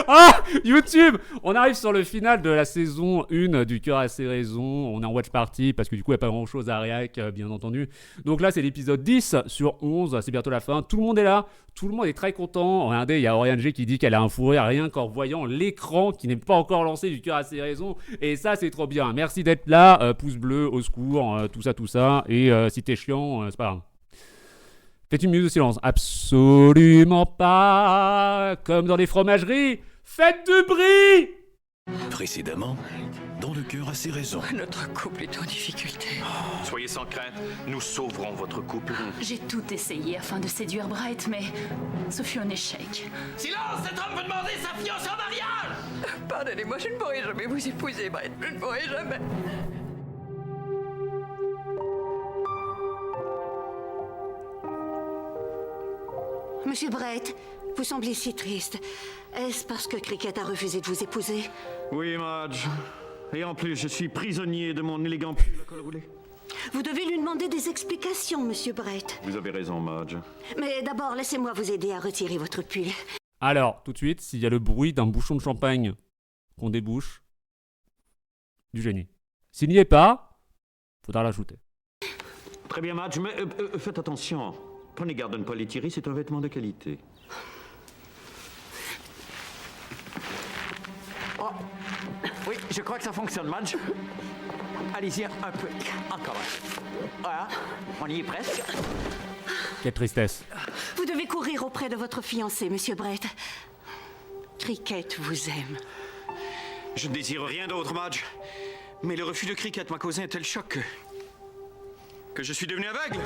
Ah, YouTube. On arrive sur le final de la saison 1 du Cœur à ses raisons. On est en watch party parce que du coup, il n'y a pas grand chose à réac, bien entendu. Donc là, c'est l'épisode 10 sur 11. C'est bientôt la fin. Tout le monde est là. Tout le monde est très content. Regardez, il y a Oriane G qui dit qu'elle a un fou rire rien qu'en voyant l'écran qui n'est pas encore lancé du Cœur à ses raisons. Et ça, c'est trop bien. Merci d'être là. Pouce bleu, au secours, tout ça, tout ça. Et si t'es chiant, c'est pas grave. Faites une minute de silence. Absolument pas. Comme dans les fromageries. Faites du bruit. Précédemment, dans le cœur à ses raisons. Notre couple est en difficulté. Soyez sans crainte, nous sauverons votre couple. J'ai tout essayé afin de séduire Bright, mais ce fut un échec. Silence, cet homme veut demander sa fiancée en mariage. Pardonnez-moi, je ne pourrai jamais vous épouser, Bright. Je ne pourrai jamais. Monsieur Brett, vous semblez si triste. Est-ce parce que Cricket a refusé de vous épouser? Oui, Madge. Et en plus, je suis prisonnier de mon élégant pull à col roulé. Vous devez lui demander des explications, Monsieur Brett. Vous avez raison, Madge. Mais d'abord, laissez-moi vous aider à retirer votre pull. Alors, tout de suite, s'il y a le bruit d'un bouchon de champagne qu'on débouche, du génie. S'il n'y est pas, faudra l'ajouter. Très bien, Madge, mais faites attention. Prenez garde de ne pas l'étirer, c'est un vêtement de qualité. Oh, oui, je crois que ça fonctionne, Madge. Allez-y, un peu. Encore. Voilà, on y est presque. Quelle tristesse. Vous devez courir auprès de votre fiancé, Monsieur Brett. Cricket vous aime. Je ne désire rien d'autre, Madge. Mais le refus de Cricket m'a causé un tel choc que je suis devenu aveugle.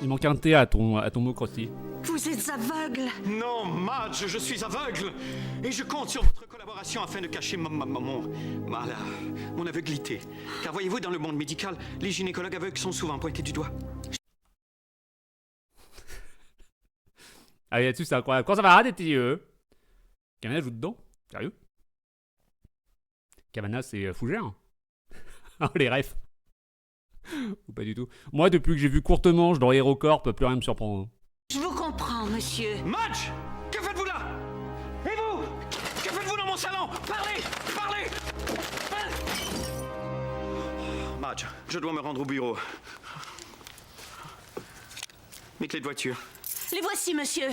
Il manque un T à ton mot crosti. Vous êtes aveugle. Non, Madge, je suis aveugle. Et je compte sur votre collaboration afin de cacher mon aveuglité. Car voyez-vous, dans le monde médical, les gynécologues aveugles sont souvent pointés du doigt. Ah, là-dessus, c'est incroyable. Quand ça va arrêter tes yeux. Cavana joue dedans? Sérieux? Cavana, c'est Fougère? Oh, les refs. Ou pas du tout. Moi, depuis que j'ai vu Courte Manche dans HeroCorp, plus rien me surprend. Je vous comprends, monsieur. Madge, que faites-vous là? Et vous? Que faites-vous dans mon salon? Parlez! Parlez! Madge, je dois me rendre au bureau. Mes clés de voiture. Les voici, monsieur.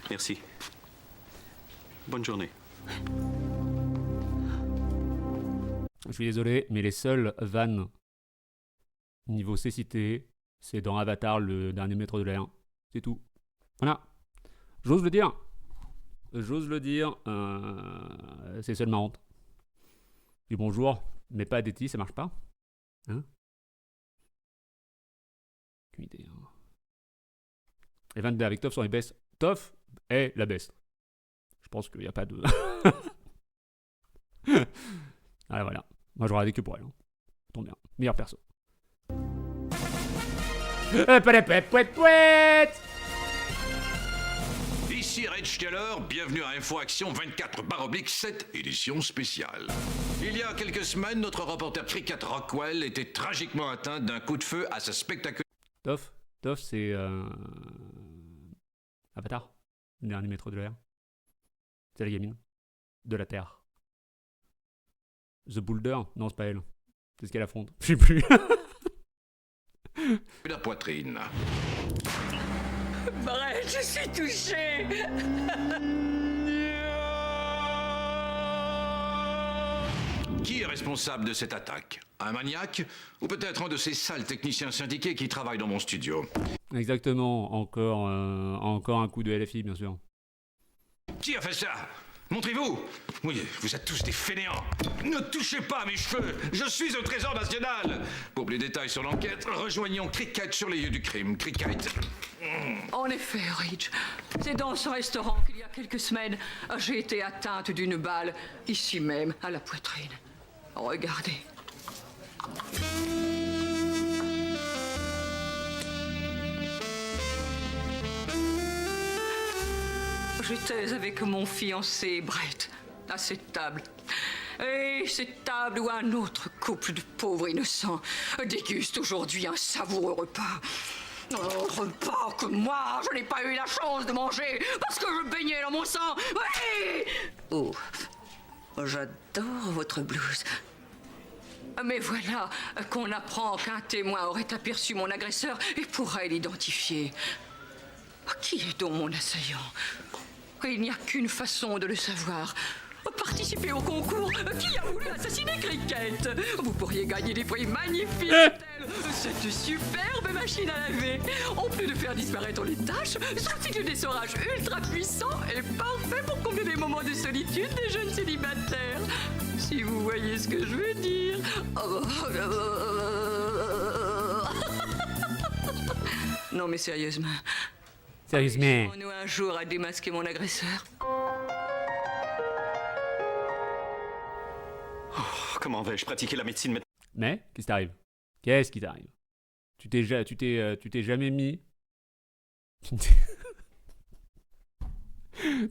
Merci. Bonne journée. Je suis désolé, mais les seules vannes niveau cécité, c'est dans Avatar, le dernier maître de l'air. C'est tout. Voilà. J'ose le dire. J'ose le dire. C'est seul marrante. Du bonjour, mais pas Adeti, ça marche pas. Hein? Aucune idée. Hein. Les vannes avec Toff sont les best. Toff est la best. Je pense qu'il n'y a pas de... Ah voilà. Moi, je regardais que pour elle. Hein. Tombe bien. Meilleur perso. Ici Red Steller, bienvenue à Info Action 24/7, édition spéciale. Il y a quelques semaines, notre reporter Cricket Rockwell était tragiquement atteint d'un coup de feu à sa spectaculaire... Toff, c'est... Avatar. Le dernier maître de l'air. C'est la gamine. De la Terre. The Boulder? Non, c'est pas elle. C'est ce qu'elle affronte. Je sais plus. La poitrine. Bright, je suis touchée. Qui est responsable de cette attaque? Un maniaque? Ou peut-être un de ces sales techniciens syndiqués qui travaillent dans mon studio? Exactement. Encore un coup de LFI, bien sûr. Qui a fait ça? Montrez-vous. Oui, vous êtes tous des fainéants. Ne touchez pas à mes cheveux. Je suis au Trésor National. Pour plus de détails sur l'enquête, rejoignons Cricket sur les lieux du crime. Cricket. En effet, Ridge, c'est dans ce restaurant qu'il y a quelques semaines, j'ai été atteinte d'une balle, ici même, à la poitrine. Regardez. J'étais avec mon fiancé, Brett, à cette table. Et cette table où un autre couple de pauvres innocents déguste aujourd'hui un savoureux repas. Un repas que moi, je n'ai pas eu la chance de manger parce que je baignais dans mon sang. Oui! Oh, j'adore votre blouse. Mais voilà qu'on apprend qu'un témoin aurait aperçu mon agresseur et pourrait l'identifier. Qui est donc mon assaillant? Il n'y a qu'une façon de le savoir. Participer au concours. Qui a voulu assassiner Cricket? Vous pourriez gagner des prix magnifiques tels cette superbe machine à laver. En plus de faire disparaître les taches, son cycle d'essorage ultra puissant est parfait pour combler les moments de solitude des jeunes célibataires. Si vous voyez ce que je veux dire. Non mais sérieusement. Sérieusement. Nous un jour à démasquer mon agresseur. Comment vais-je pratiquer la médecine maintenant? Mais, qu'est-ce qui t'arrive? Qu'est-ce qui t'arrive? Tu t'es jamais mis...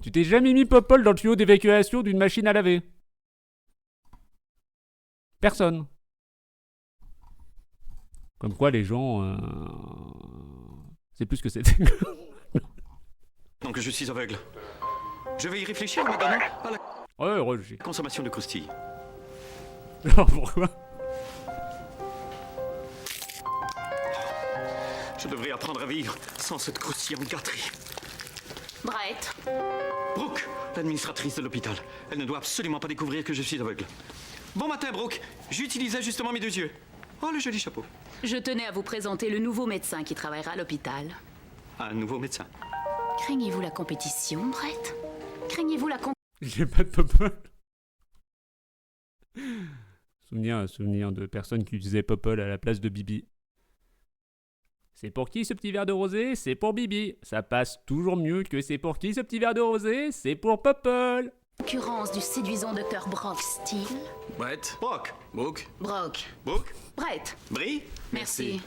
Tu t'es jamais mis Popol dans le tuyau d'évacuation d'une machine à laver? Personne. Comme quoi les gens... C'est plus que c'est... Donc je suis aveugle. Je vais y réfléchir en m'adonnant à la Ouais, Roger. consommation de croustilles. Alors pourquoi? Je devrais apprendre à vivre sans cette croustillante gâterie. Brett, Brooke, l'administratrice de l'hôpital. Elle ne doit absolument pas découvrir que je suis aveugle. Bon matin, Brooke. J'utilisais justement mes 2 yeux. Oh, le joli chapeau. je tenais à vous présenter le nouveau médecin qui travaillera à l'hôpital. Un nouveau médecin. Craignez-vous la compétition, Brett? Craignez-vous la J'ai pas de Popol. Souvenir de personnes qui utilisaient Popol à la place de Bibi. C'est pour qui ce petit verre de rosé? C'est pour Bibi. Ça passe toujours mieux que c'est pour qui ce petit verre de rosé? C'est pour Popol. concurrence du séduisant docteur Brock Steele? Brett. Brooke. Brooke. Brock. Brooke. Brett. Brie. Merci.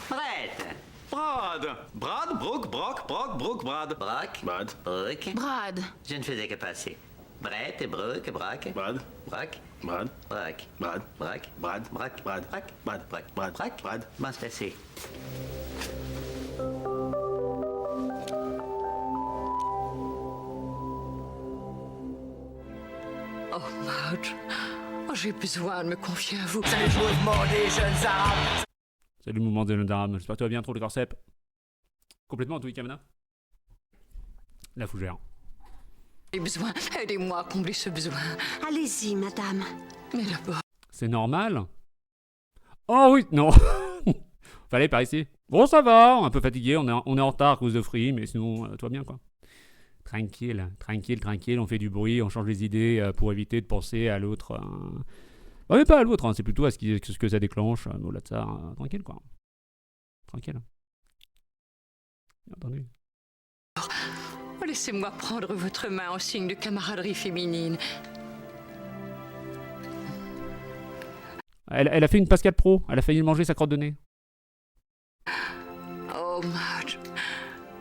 Brett. Brad. Brad, Brooke, Brock, Brooke, Brad. Brock. Brad. Brooke. Brad. Je ne faisais que passer. Brett, Brooke, Brock. Brad. Brock. Brad. Brock. Brad. Brock. Brad. Brock. Brad. Brock. Brad. Brock. Brad. Brock. Brad. Bon, c'est assez. Oh, Marge. Oh, j'ai besoin de me confier à vous. Salut le mouvement des jeunes arabes. J'espère que tu vas bien, trop le corset. Complètement, Anthony Kamena. La fougère. J'ai besoin. Aidez-moi à combler ce besoin. Allez-y, madame. Mais d'abord. C'est normal? Oh oui, non. Fallait par ici. Bon, ça va, un peu fatigué, on est en retard à cause de Free, mais sinon, tout va bien, quoi. Tranquille, on fait du bruit, on change les idées pour éviter de penser à l'autre. Bah, mais pas à l'autre, hein, c'est plutôt à ce que ça déclenche. Au-delà de ça, tranquille, quoi. Tranquille. Bien entendu. Laissez-moi prendre votre main en signe de camaraderie féminine. Elle a fait une Pascal Pro, elle a failli manger sa crotte de nez. Oh, Marge.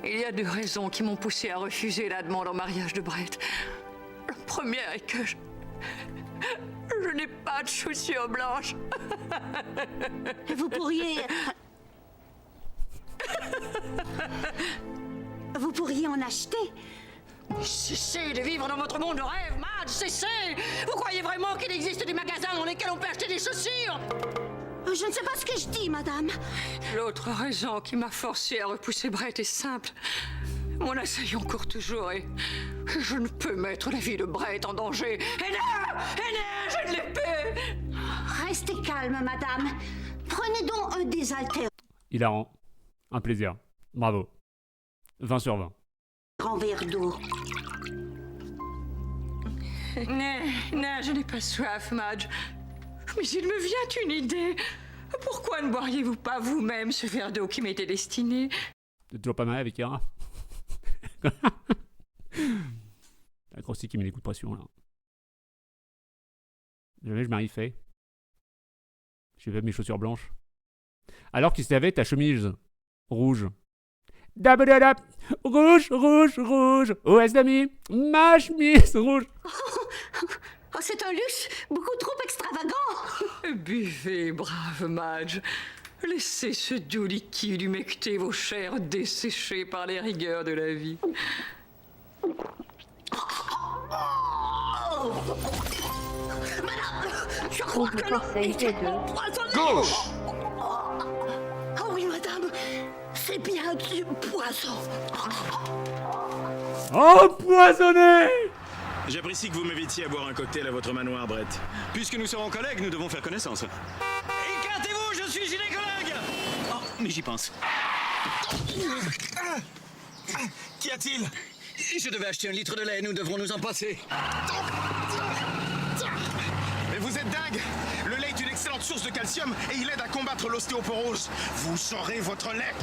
Il y a 2 raisons qui m'ont poussé à refuser la demande en mariage de Brett. La première est que je n'ai pas de chaussures blanches. Vous pourriez... Vous pourriez en acheter. Cessez de vivre dans votre monde de rêve, Marge, cessez! Vous croyez vraiment qu'il existe des magasins dans lesquels on peut acheter des chaussures? Je ne sais pas ce que je dis, madame. L'autre raison qui m'a forcé à repousser Brett est simple. Mon assaillant court toujours et je ne peux mettre la vie de Brett en danger. Et non, je ne l'ai pas. Restez calme, madame. Prenez donc un désaltérant Hilarant. Un plaisir. Bravo. 20 sur 20. en verre d'eau. Non, je n'ai pas soif, Madge. Mais il me vient une idée. Pourquoi ne boiriez-vous pas vous-même ce verre d'eau qui m'était destiné? C'est toujours pas mal avec Kara. La Crossy qui met des coups de pression là. Jamais je m'arrive fait. J'ai fait mes chaussures blanches. Alors qu'il savait ta chemise rouge. Dabadadap. Rouge, rouge, rouge. OS d'amis. Ma chemise rouge. Oh, c'est un luxe beaucoup trop extravagant. Buvez, brave Madge. Laissez ce doux liquide humecter vos chairs desséchées par les rigueurs de la vie. Je crois que l'eau est Gauche! Oh oui, madame, c'est bien du poison. Empoisonné. J'apprécie que vous m'invitiez à boire un cocktail à votre manoir, Brett. Puisque nous serons collègues, nous devons faire connaissance. Écartez-vous, je suis gynécologue! Oh, mais j'y pense. Qu'y a-t-il? Je devais acheter 1 litre de lait, nous devrons nous en passer. Mais vous êtes dingue! Le lait est une excellente source de calcium et il aide à combattre l'ostéoporose. Vous saurez votre lait.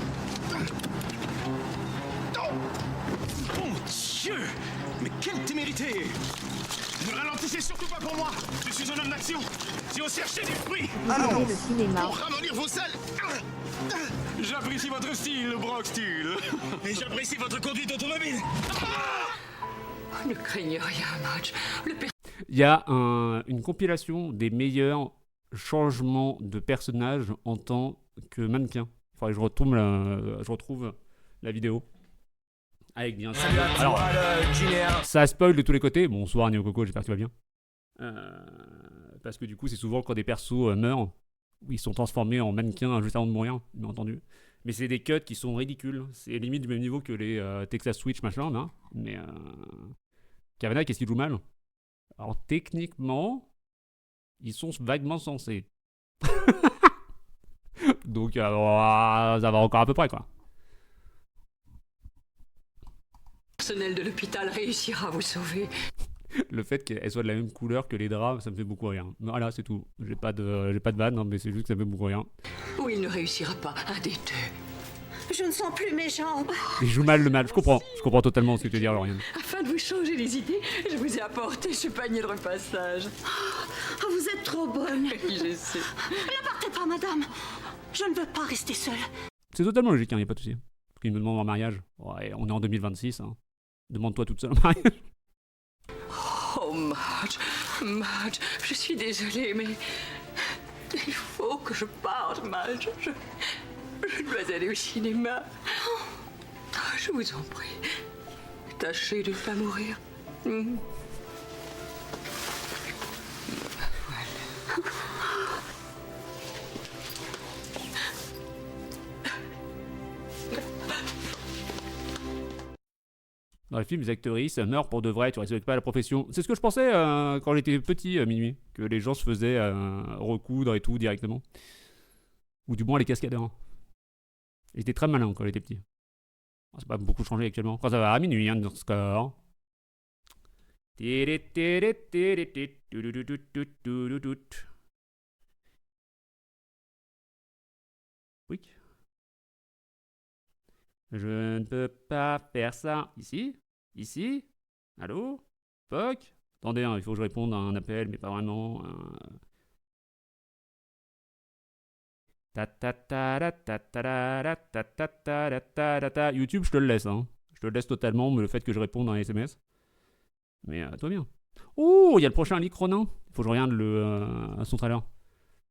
Mon Dieu! Mais quelle témérité! Ne ralentissez surtout pas pour moi. Je suis un homme d'action. Si on cherchait du fruit Allons, le cinéma. pour ramollir vos selles. J'apprécie votre style, Brock Style. Et j'apprécie votre conduite automobile. Ne craignez rien, Madge. Il y a une compilation des meilleurs changements de personnages en tant que mannequin. Il faudrait que je retrouve la vidéo. Avec bien sûr. Alors, ça spoil de tous les côtés. Bonsoir Néo Coco, j'espère que tu vas bien. Parce que du coup, c'est souvent quand des persos meurent, où ils sont transformés en mannequins juste avant de mourir, bien entendu. Mais c'est des cuts qui sont ridicules. C'est limite du même niveau que les Texas Switch machin, là. Mais Kavanagh, qu'est-ce qu'il joue mal? Alors techniquement, ils sont vaguement censés. Donc ça va encore à peu près, quoi. Le personnel de l'hôpital réussira à vous sauver. Le fait qu'elle soit de la même couleur que les draps, ça me fait beaucoup rire. Voilà, c'est tout. J'ai pas de vanne, hein, mais c'est juste que ça me fait beaucoup rire. Ou il ne réussira pas, un des deux. Je ne sens plus mes jambes. Il joue mal le mal. Je comprends totalement ce que tu veux dire, Lauriane. Afin de vous changer les idées, je vous ai apporté ce panier de repassage. Oh, vous êtes trop bonne. Oui, je sais. Ne partez pas, madame. Je ne veux pas rester seule. C'est totalement logique, il n'y a pas de souci. Parce qu'il me demande en mariage. Ouais, on est en 2026. Hein. Demande-toi toute seule en mariage. Oh, Madge, je suis désolée, mais il faut que je parte, Madge. Je dois aller au cinéma. Je vous en prie, tâchez de ne pas mourir. Dans les films, les actrices meurent pour de vrai, tu respectes pas la profession. C'est ce que je pensais quand j'étais petit, minuit, que les gens se faisaient recoudre et tout directement. Ou du moins les cascadeurs. Ils étaient très malins quand j'étais petit. C'est pas beaucoup changé actuellement. Quand ça va à minuit, hein, dans ce cas. Oui. Je ne peux pas faire ça. Ici. Allô? Fuck? Attendez, hein, il faut que je réponde à un appel, mais pas vraiment. YouTube, je te le laisse. Hein. Je te le laisse totalement, mais le fait que je réponde à un SMS. Mais toi bien. Oh, il y a le prochain Lee Cronin. Il faut que je regarde son trailer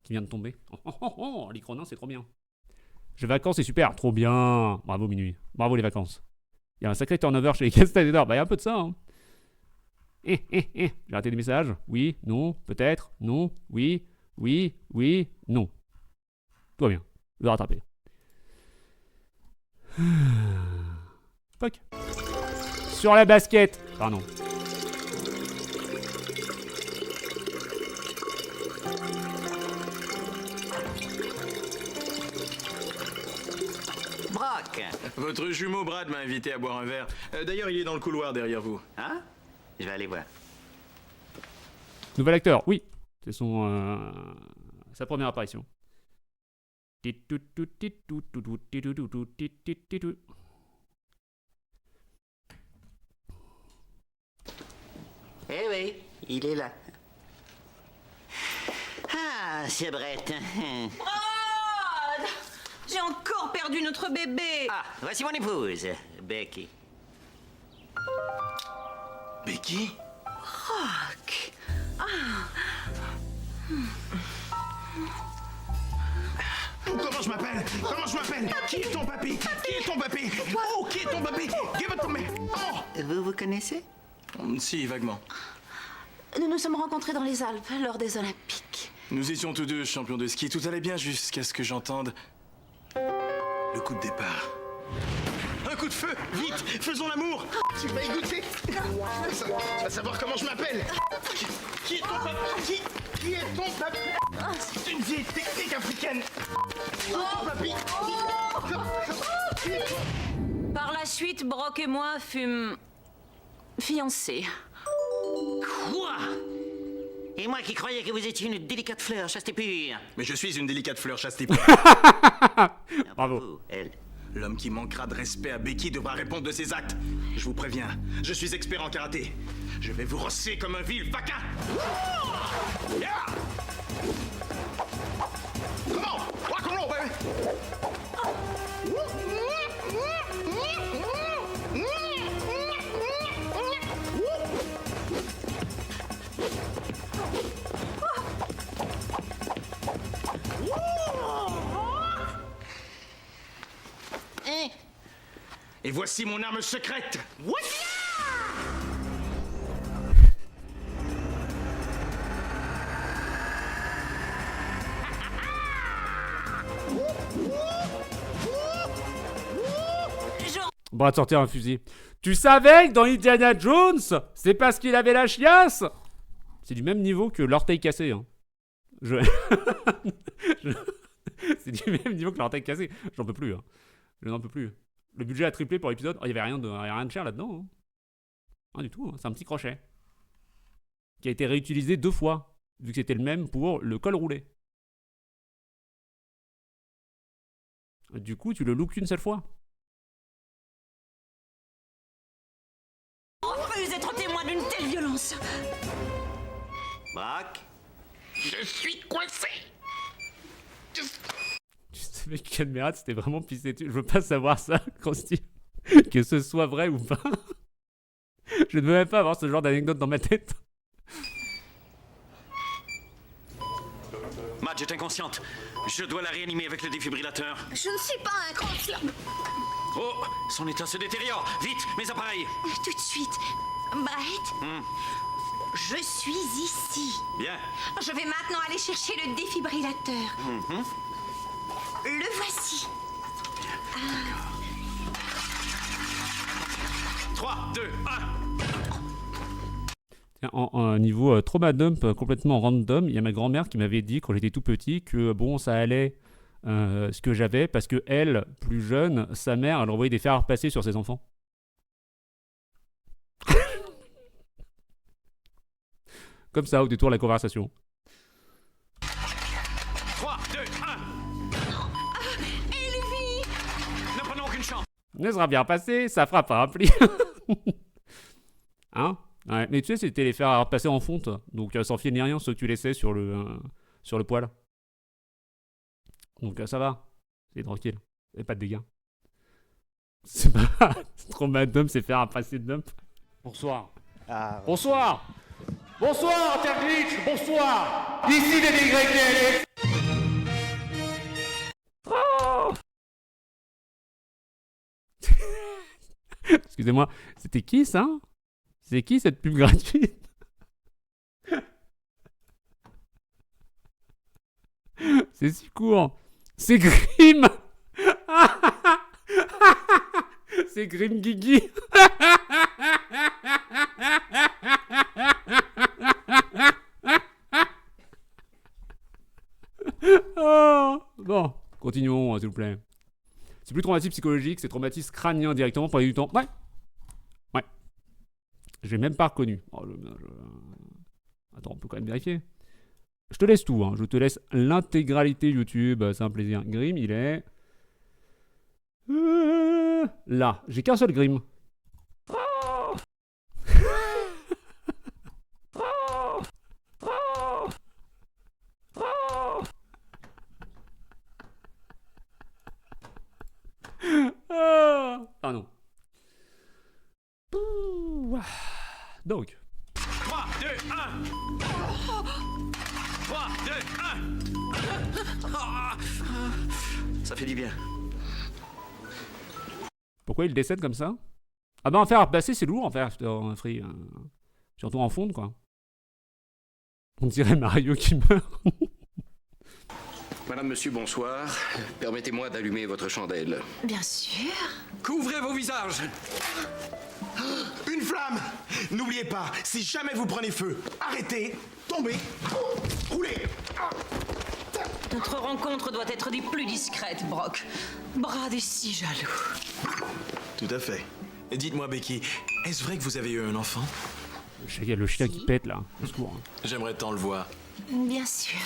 qui vient de tomber. Lee Cronin, c'est trop bien. Les vacances, c'est super, trop bien. Bravo Minuit, bravo les vacances. Il y a un sacré turnover chez les castellateurs. Bah, il y a un peu de ça. Hein. J'ai raté des messages. Oui, non, peut-être, non, oui, non. Tout va bien, je vais rattraper. Fuck. Sur la basket. Pardon. Brock! Votre jumeau Brad m'a invité à boire un verre. D'ailleurs, il est dans le couloir derrière vous. Hein? Je vais aller voir. Nouvel acteur, oui. C'est sa première apparition. Eh oui, il est là. Ah, c'est Brett. Oh, j'ai encore perdu notre bébé. Ah, voici mon épouse, Becky. Becky? Rock. Comment je m'appelle? Comment je m'appelle? Qui est ton papy? Qui est ton papy? Oh, qui est ton papy? Give it to me! Oh! Vous vous connaissez? Si, vaguement. Nous nous sommes rencontrés dans les Alpes lors des Olympiques. Nous étions tous deux champions de ski. Tout allait bien jusqu'à ce que j'entende le coup de départ. Un coup de feu! Vite! Faisons l'amour! Tu vas y goûter! Tu vas savoir comment je m'appelle! Qui est ton papy? Qui est ton papy? C'est une vieille technique africaine! Qui est ton papy? Qui est ton... Par la suite, Brock et moi fûmes fiancés. Quoi? Et moi qui croyais que vous étiez une délicate fleur chaste et pure. Mais je suis une délicate fleur chaste et pure. Bravo. Vous, elle. L'homme qui manquera de respect à Becky devra répondre de ses actes. Je vous préviens, je suis expert en karaté. Je vais vous rosser comme un vil faquin. Yeah! Come on, rock and roll, baby. Et voici mon arme secrète. On va te sortir un fusil. Tu savais que dans Indiana Jones, c'est parce qu'il avait la chiasse? C'est du même niveau que l'orteil cassé. Hein. C'est du même niveau que l'orteil cassé. J'en peux plus. Hein. Je n'en peux plus. Le budget a triplé pour l'épisode. Oh, il n'y avait rien de cher là-dedans. Hein. Rien du tout. Hein. C'est un petit crochet. Qui a été réutilisé 2 fois. Vu que c'était le même pour le col roulé. Du coup, tu le loues qu'une seule fois. On refuse d'être témoin d'une telle violence. Brock? Je suis coincé. Tu savais que Cadmerat c'était vraiment pissé dessus. Je veux pas savoir ça, Krusty. Que ce soit vrai ou pas. Je ne veux même pas avoir ce genre d'anecdote dans ma tête. Madge est inconsciente. Je dois la réanimer avec le défibrillateur. Je ne suis pas inconscient. Oh, son état se détériore. Vite, mes appareils. Tout de suite. Brett, je suis ici. Bien. Je vais maintenant aller chercher le défibrillateur. Le voici. 3, 2, 1. En niveau trauma dump complètement random, il y a ma grand-mère qui m'avait dit quand j'étais tout petit que bon, ça allait ce que j'avais parce que elle, plus jeune, sa mère, elle envoyait des fers à repasser sur ses enfants. Comme ça, au détour de la conversation. 3, 2, 1. Elvie! Ne prenons aucune chance. Ça sera bien passé, ça fera pas un pli. Hein? Ouais, mais tu sais, c'était les fers à repasser en fonte. Donc sans fil ni rien, ceux que tu laissais sur le poêle. Donc ça va. C'est tranquille. Et pas de dégâts. C'est pas trop mad dump, c'est faire un passé de dump. Bonsoir. Bonsoir. Bonsoir, Terglitch. Bonsoir. Ici des dégrés. Oh. Excusez-moi, c'était qui ça? C'est qui cette pub gratuite? C'est si court. C'est Grim. C'est Grim Guigui. Oh. Bon, continuons, s'il vous plaît. C'est plus traumatisme psychologique, c'est traumatisme crânien directement pendant du temps. Ouais. Ouais. Je l'ai même pas reconnu. Oh, Attends, on peut quand même vérifier. Je te laisse tout, hein. Je te laisse l'intégralité YouTube, c'est un plaisir. Grim, il est... là, j'ai qu'un seul Grim. Ah non. Donc. 3, 2, 1 3, 2, 1 Ça fait du bien. Pourquoi il décède comme ça? Ah bah en faire passer c'est lourd en faire free. Surtout en fonte quoi. On dirait Mario qui meurt. Madame, monsieur, bonsoir. Permettez-moi d'allumer votre chandelle. Bien sûr. Couvrez vos visages. Une flamme! N'oubliez pas, si jamais vous prenez feu, arrêtez, tombez, roulez. Notre rencontre doit être des plus discrètes, Brock. Brad est si jaloux. Tout à fait. Et dites-moi, Becky, est-ce vrai que vous avez eu un enfant? Il y a le chien qui pète là. Au secours. J'aimerais tant le voir. Bien sûr.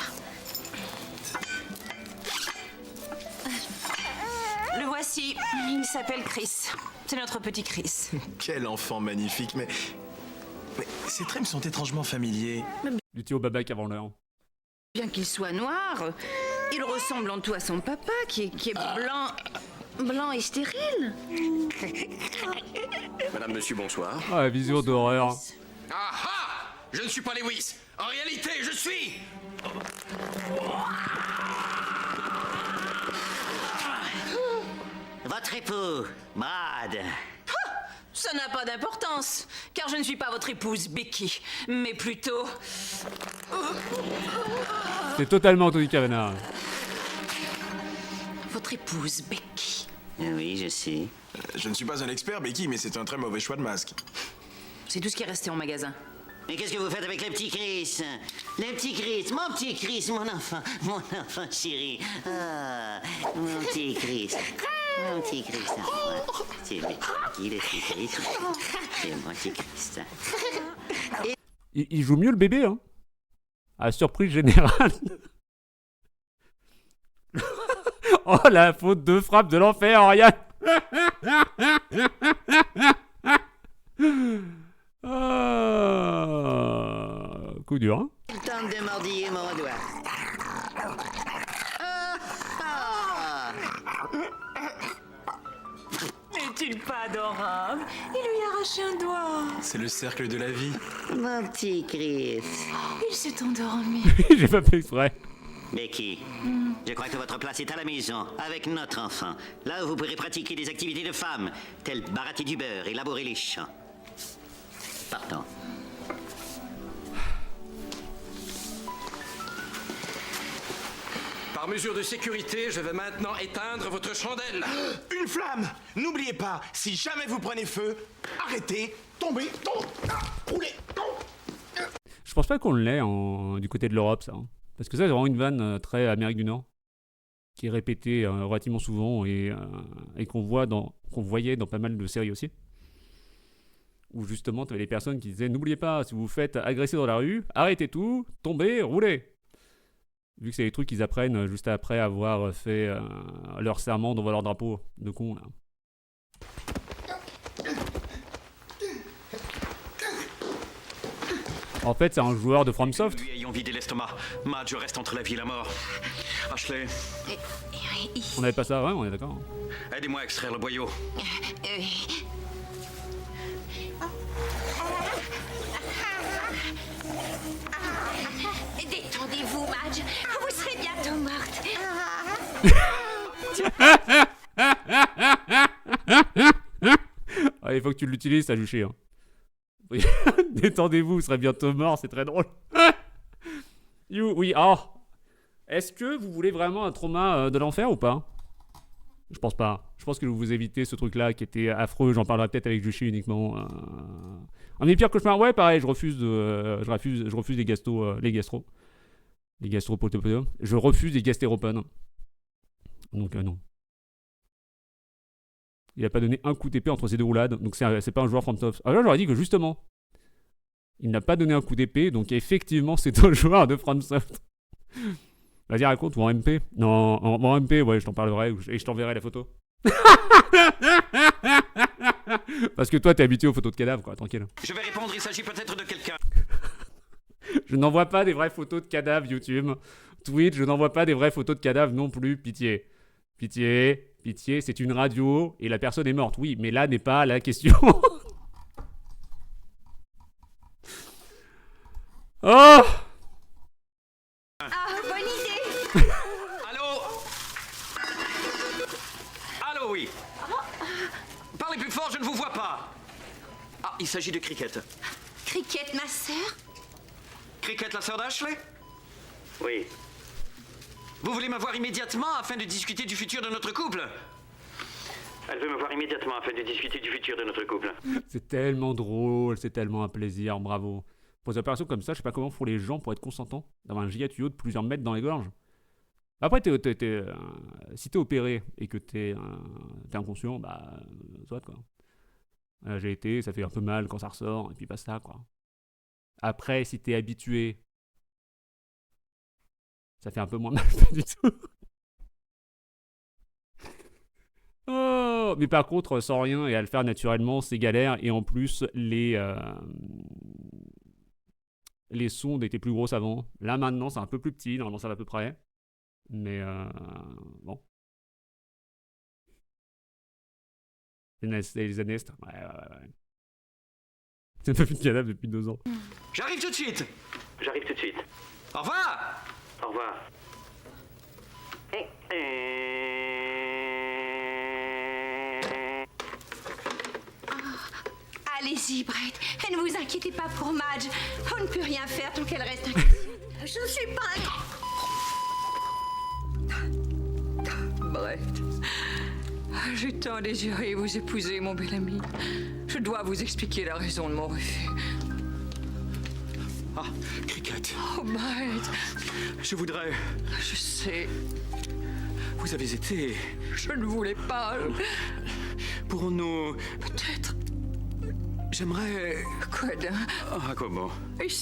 Le voici. Il s'appelle Chris. C'est notre petit Chris. Quel enfant magnifique, mais ces traits me sont étrangement familiers. Du Théo Babac avant l'heure. Bien qu'il soit noir, il ressemble en tout à son papa qui est blanc et stérile. Madame, monsieur, bonsoir. Ah, vision d'horreur. Ah ah! Je ne suis pas Lewis. En réalité, je suis... Votre époux, Brad. Ça n'a pas d'importance, car je ne suis pas votre épouse, Becky, mais plutôt... C'est totalement Anthony Cavana. votre épouse, Becky. Oui, je sais. Je ne suis pas un expert, Becky, mais c'est un très mauvais choix de masque. C'est tout ce qui est resté en magasin. Mais qu'est-ce que vous faites avec les petits Chris? Les petits Chris, mon petit Chris, mon enfant chéri. Ah, mon petit Chris. Mon petit Chris. C'est Becky, le petit Chris. C'est mon petit Chris. Il joue mieux le bébé, hein. À surprise générale. Oh, la faute de frappe de l'enfer, Oriane. Coup dur, hein. Il tente de mordiller mon doigt. N'est-il pas adorable? Il lui a arraché un doigt. C'est le cercle de la vie. Mon petit Chris. Il s'est endormi. J'ai pas fait exprès. Becky, je crois que votre place est à la maison, avec notre enfant. Là où vous pourrez pratiquer des activités de femmes, telles baratter du beurre et labourer les champs. Partons. Par mesure de sécurité, je vais maintenant éteindre votre chandelle. Une flamme! N'oubliez pas, si jamais vous prenez feu, arrêtez, tombez, roulez. Je pense pas qu'on l'ait du côté de l'Europe, ça. Hein. Parce que ça, c'est vraiment une vanne très Amérique du Nord. Qui est répétée relativement souvent et qu'on voyait dans pas mal de séries aussi. Où justement, tu avais des personnes qui disaient n'oubliez pas, si vous vous faites agresser dans la rue, arrêtez tout, tombez, roulez. Vu que c'est des trucs qu'ils apprennent juste après avoir fait leur serment devant leur drapeau de con là. En fait, c'est un joueur de FromSoft. Lui ayons vidé l'estomac. Madge reste entre la vie et la mort. Ashley, On avait pas ça, ouais, on est d'accord. aidez-moi à extraire le boyau. Détendez-vous, Madge. Vous serez bientôt morte. Ah, il faut que tu l'utilises, ça joue chier. Hein. Oui. Détendez-vous, vous serez bientôt mort, c'est très drôle. Oui, alors. Est-ce que vous voulez vraiment un trauma de l'enfer ou pas? Je pense pas. Je pense que vous évitez ce truc-là qui était affreux. J'en parlerai peut-être avec Jushi uniquement. Un des pires cauchemars, ouais, pareil, je refuse les gastro. Les gastropotopodums. Je refuse les gastéropones. Donc, non. Il a pas donné un coup d'épée entre ces deux roulades. Donc, c'est pas un joueur FromSoft. Ah là, j'aurais dit que justement, Il n'a pas donné un coup d'épée, donc effectivement, c'est un joueur de FromSoft. Vas-y, raconte, ou en MP. Non, en MP, ouais, je t'en parlerai et je t'enverrai la photo. Parce que toi, t'es habitué aux photos de cadavres, quoi, tranquille. Je vais répondre, il s'agit peut-être de quelqu'un. Je n'envoie pas des vraies photos de cadavres, YouTube. Twitch, je n'envoie pas des vraies photos de cadavres non plus, pitié. Pitié, pitié, c'est une radio et la personne est morte. Oui, mais là n'est pas la question. Oh! Ah, bonne idée. Allô? Allô, oui. Parlez plus fort, je ne vous vois pas. Ah, il s'agit de Cricket. Cricket, ma sœur? Cricket, la sœur d'Ashley? Oui. Vous voulez m'avoir immédiatement afin de discuter du futur de notre couple? Elle veut me voir immédiatement afin de discuter du futur de notre couple. C'est tellement drôle, c'est tellement un plaisir, bravo. Pour des opérations comme ça, je sais pas comment font les gens pour être consentants d'avoir un giga tuyau de plusieurs mètres dans les gorges. Après, si t'es opéré et que t'es inconscient, bah, soit quoi. J'ai été, ça fait un peu mal quand ça ressort, et puis basta, quoi. Après, si t'es habitué, ça fait un peu moins mal, pas du tout. Oh, mais par contre, sans rien et à le faire naturellement, c'est galère. Et en plus, les sondes étaient plus grosses avant. Là, maintenant, c'est un peu plus petit. Normalement, ça va à peu près. Mais bon. Les anestes. Ouais. C'est pas plus de cadavre depuis 2 ans. J'arrive tout de suite. J'arrive tout de suite. Au revoir. Au revoir. Allez-y, Brett. Et ne vous inquiétez pas pour Madge. On ne peut rien faire tant qu'elle reste inconsciente. Je ne suis pas Brett, j'ai tant désiré vous épouser, mon bel ami. Je dois vous expliquer la raison de mon refus. Ah, Cricket. Oh, Brett. Je voudrais... Je sais. Vous avez été... Je ne voulais pas. Pourrons-nous... Peut-être. J'aimerais... Quoi d'un? Ah, comment?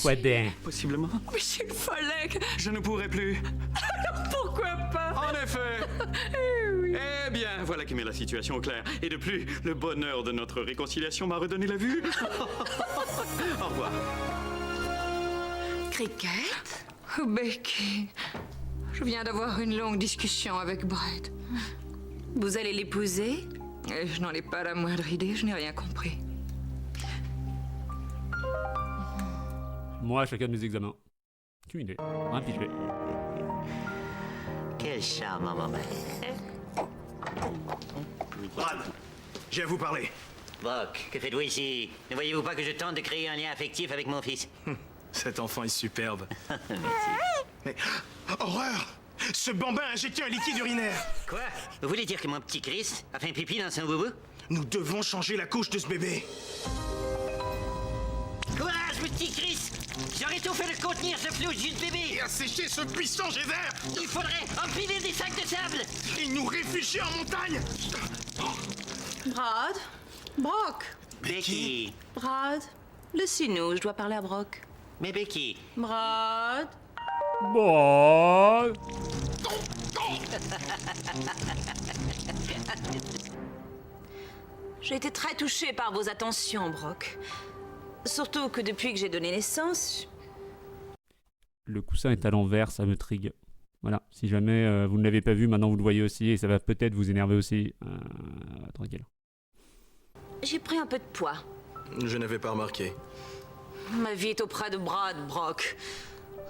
Quoi d'un? Possiblement. Mais s'il fallait que... Je ne pourrais plus. Alors pourquoi pas? En effet. Eh oui. Eh bien, voilà qui met la situation au clair. Et de plus, le bonheur de notre réconciliation m'a redonné la vue. Au revoir. Cricket? Oh, Becky, je viens d'avoir une longue discussion avec Brett. Vous allez l'épouser? Et je n'en ai pas la moindre idée, je n'ai rien compris. Moi, à chacun de mes examens. Aucune idée. Un pigé. Quel charmant moment. Brad, j'ai à vous parler. Brock, que faites-vous ici? Ne voyez-vous pas que je tente de créer un lien affectif avec mon fils? Cet enfant est superbe. Merci. Mais... Horreur! Ce bambin a injecté un liquide urinaire. Quoi? Vous voulez dire que mon petit Chris a fait un pipi dans son boubou? Nous devons changer la couche de ce bébé. Courage, petit Chris! J'aurais tout fait de contenir ce flou juste bébé! Et assécher ce puissant jet d'air. Il faudrait empiler des sacs de sable! Et nous réfugier en montagne. Brad? Brock? Becky! Brad? Laissez-nous, je dois parler à Brock. Mais Becky! Brad? Bon. J'ai été très touchée par vos attentions, Brock. Surtout que depuis que j'ai donné naissance... Le coussin est à l'envers, ça me trigue. Voilà, si jamais vous ne l'avez pas vu, maintenant vous le voyez aussi et ça va peut-être vous énerver aussi. Tranquille. J'ai pris un peu de poids. Je n'avais pas remarqué. Ma vie est auprès de Brad, Brock.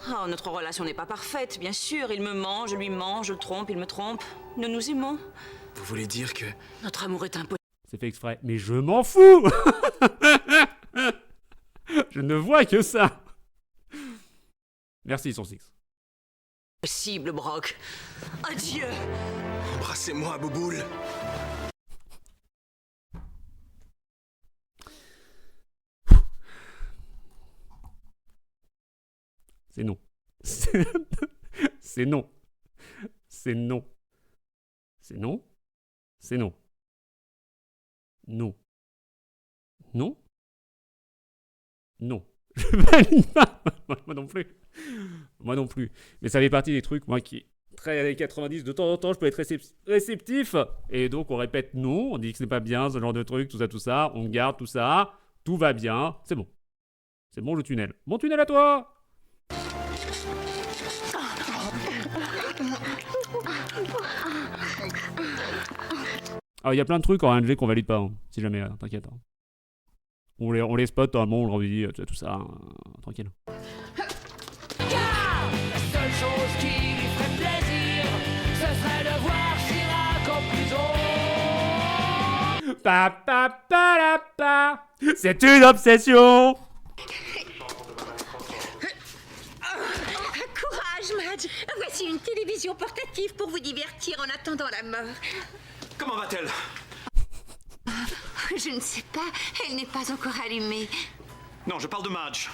Oh, notre relation n'est pas parfaite, bien sûr. Il me ment, je lui mens, je le trompe, il me trompe. Nous nous aimons. Vous voulez dire que... Notre amour est impossible. C'est fait exprès. Mais je m'en fous. Je ne vois que ça. Merci, son six. Possible, Brock. Adieu. Embrassez-moi, Bouboule. C'est non. C'est non. C'est non. C'est non. C'est non. Non. Non. Non. Je valide pas. Moi non plus. Moi non plus. Mais ça fait partie des trucs, moi, qui... Très années 90, de temps en temps, je peux être réceptif. Et donc, on répète non. On dit que ce n'est pas bien, ce genre de truc, tout ça. On garde tout ça. Tout va bien. C'est bon. C'est bon, le tunnel. Bon tunnel à toi. Ah, il y a plein de trucs en RNG qu'on valide pas, hein, si jamais, t'inquiète. Hein. On les spot, normalement, on leur dit tout ça, tranquille. Car la seule chose qui lui ferait plaisir, ce serait de voir Chirac en prison. Pa, pa, pa, la, pa. C'est une obsession. Courage, Madge. Voici une télévision portative pour vous divertir en attendant la mort. Comment va-t-elle? Je ne sais pas. Elle n'est pas encore allumée. Non, je parle de Madge.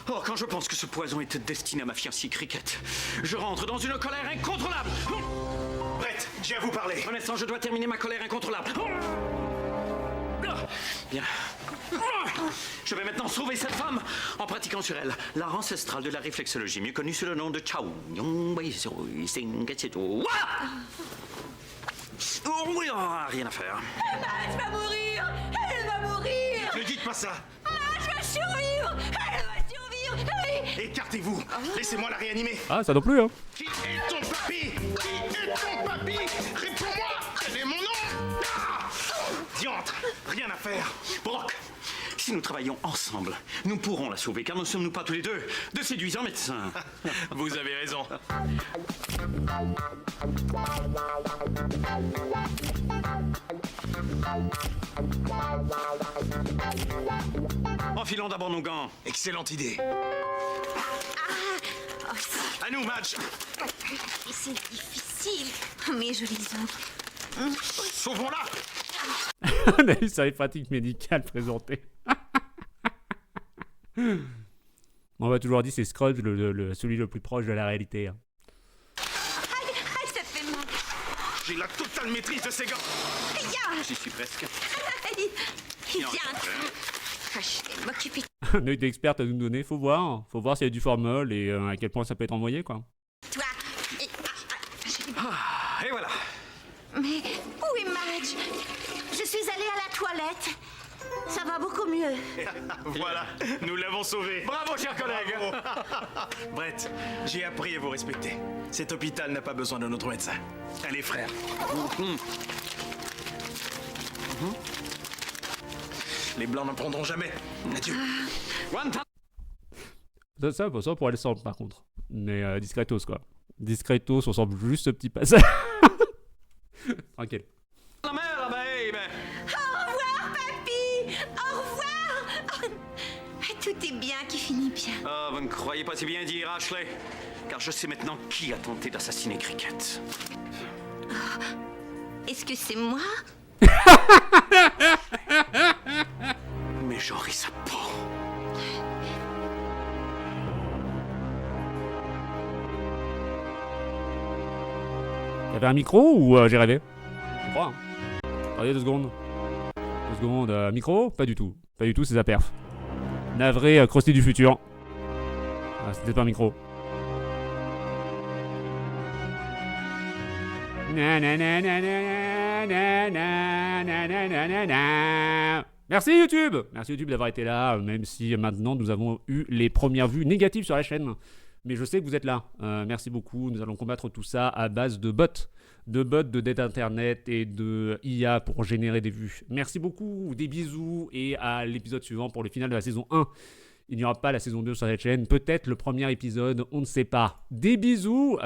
Oh, quand je pense que ce poison était destiné à ma fiancée Cricket, je rentre dans une colère incontrôlable. Brett, j'ai à vous parler. Un instant, je dois terminer ma colère incontrôlable. Bien. Je vais maintenant sauver cette femme en pratiquant sur elle l'art ancestral de la réflexologie, mieux connu sous le nom de Chao. Rien à faire. Madge va mourir. Elle va mourir. Ne dites pas ça. Madge va survivre. Elle va survivre. Oui. Écartez-vous. Laissez-moi la réanimer. Ah, ça non plus, hein. Qui est ton papy? Qui est ton papy? Réponds-moi. Quel est mon nom? Ah! Diantre, rien à faire. Brock, si nous travaillons ensemble, nous pourrons la sauver, car ne sommes-nous pas tous les deux de séduisants médecins? Vous avez raison. Enfilons d'abord nos gants. Excellente idée. À nous, Madge. C'est difficile. Mes jolis ongles. Sauvons-la. On a eu sur les pratiques médicales présentées. On va toujours dire c'est Scrubs, celui le plus proche de la réalité. Hein. Aïe, ça fait mal. J'ai la totale maîtrise de ces gants. J'y suis presque. Viens, je vais m'occuper. Un œil d'expert à nous donner, faut voir s'il y a du formol et à quel point ça peut être envoyé, quoi. Toi. Et voilà. Mais où est Madge? Je suis allée à la toilette. Ça va beaucoup mieux. Voilà, nous l'avons sauvée. Bravo, cher collègue. Brett, j'ai appris à vous respecter. Cet hôpital n'a pas besoin de notre médecin. Allez, frère. Les Blancs n'en prendront jamais. Adieu. Ça pour aller simple, par contre. Mais discretos, quoi. Discretos, on semble juste ce petit passage. Tranquille. La mère, baby. Au revoir, papy. Au revoir. Tout est bien qui finit bien. Ah, vous ne croyez pas si bien dire, Ashley? Car je sais maintenant qui a tenté d'assassiner Cricket. Est-ce que c'est moi? Mais j'aurai sa peau. Y'avait un micro ou j'ai rêvé? Je crois. Hein. Attendez 2 secondes. 2 secondes. Micro? Pas du tout. Pas du tout, c'est sa perf. Navré, Krusty du futur. Ah, c'était pas un micro. Merci YouTube! Merci YouTube d'avoir été là, même si maintenant nous avons eu les premières vues négatives sur la chaîne. Mais je sais que vous êtes là. Merci beaucoup. Nous allons combattre tout ça à base de bots. De dead internet et de IA pour générer des vues. Merci beaucoup. Des bisous. Et à l'épisode suivant pour le final de la saison 1. Il n'y aura pas la saison 2 sur cette chaîne. Peut-être le premier épisode. On ne sait pas. Des bisous.